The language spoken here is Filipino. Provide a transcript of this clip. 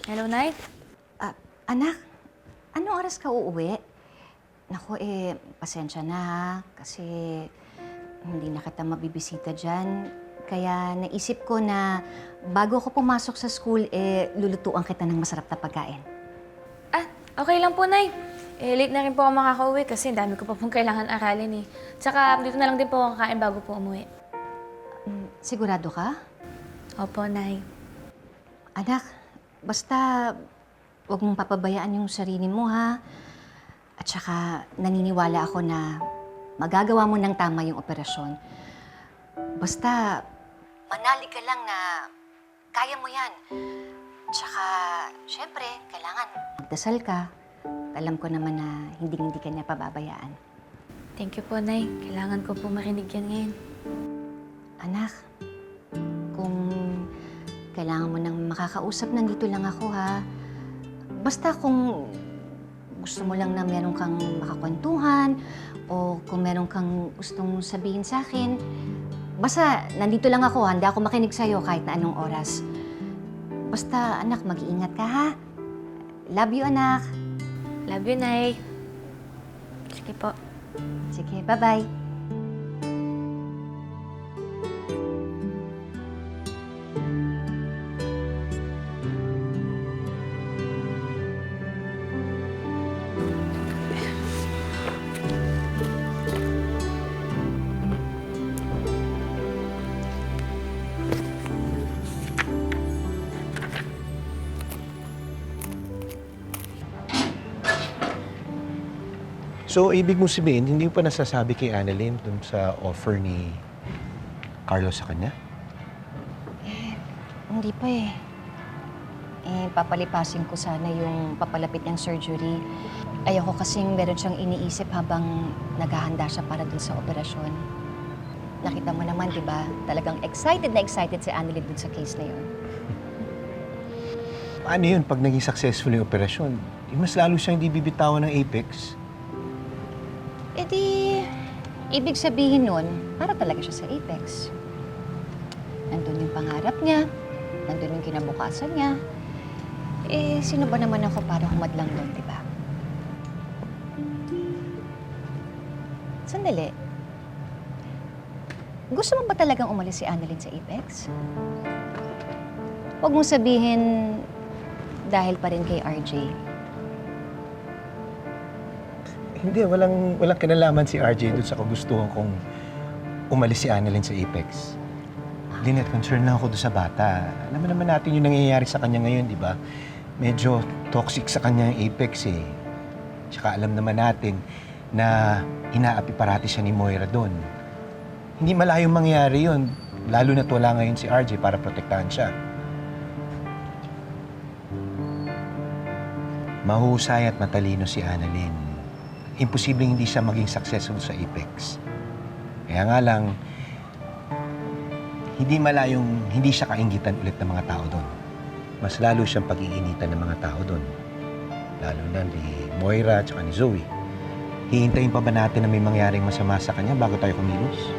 Hello, Nay. Ah, anak, anong oras ka uuwi? Naku, pasensya na ha, kasi hindi na kita mabibisita dyan. Kaya naisip ko na bago ako pumasok sa school, lulutuan kita ng masarap na pagkain. Ah, okay lang po, Nay. Late na rin po ako makakauwi kasi dami ko pa pong kailangan aralin eh. Tsaka dito na lang din po ako kakain bago po umuwi. Sigurado ka? Opo, Nay. Anak, basta huwag mong papabayaan yung sarili mo ha. At saka naniniwala ako na magagawa mo ng tama yung operasyon. Basta manalig ka lang na kaya mo yan. Tsaka, syempre, kailangan magdasal ka. Alam ko naman na hindi ka niya pababayaan. Thank you po, Nay. Kailangan ko po marinig yan ngayon. Anak, kung kailangan mo nang makakausap, nandito lang ako ha. Basta kung gusto mo lang na meron kang makakwentuhan o kung meron kang gustong sabihin sa akin, basta nandito lang ako, handa ako makinig sa'yo kahit na anong oras. Basta anak, mag-iingat ka ha. Love you, anak. Love you, Nay. Sige po. Sige, bye-bye. So, ibig mo sabihin, hindi mo pa nasasabi kay Annalyn dun sa offer ni Carlos sa kanya? Hindi pa eh. Papalipasin ko sana yung papalapit niyang surgery. Ayoko kasing meron siyang iniisip habang naghahanda siya para dun sa operasyon. Nakita mo naman, di ba? Talagang excited na excited si Annalyn dun sa case na yun. Paano yun pag naging successful yung operasyon? Mas lalo siyang hindi bibitawan ng Apex. Ibig sabihin nun, para talaga siya sa Apex. Nandun yung pangarap niya, nandun yung kinabukasan niya. Sino ba naman ako para humadlang doon, di ba? Sandali. Gusto mo ba talagang umalis si Annalyn sa Apex? Huwag mong sabihin dahil pa rin kay RJ. Hindi, walang kinalaman si RJ dun sa kagustuhan kong umalis si Annalyn sa Apex. Lynette, concern lang ako doon sa bata. Alam naman natin yung nangyayari sa kanya ngayon, di ba? Medyo toxic sa kanya yung Apex eh. Tsaka alam naman natin na inaapi parati siya ni Moira doon. Hindi malayong mangyayari yun, lalo na't wala ngayon si RJ para protektahan siya. Mahusay at matalino si Annalyn. Imposibleng hindi siya maging successful sa Apex. Kaya nga lang, hindi malayong hindi siya kainggitan ulit ng mga tao doon. Mas lalo siyang pag-iinitan ng mga tao doon. Lalo na ni Moira at ni Zoe. Hihintayin pa ba natin na may mangyaring masama sa kanya bago tayo kumilos?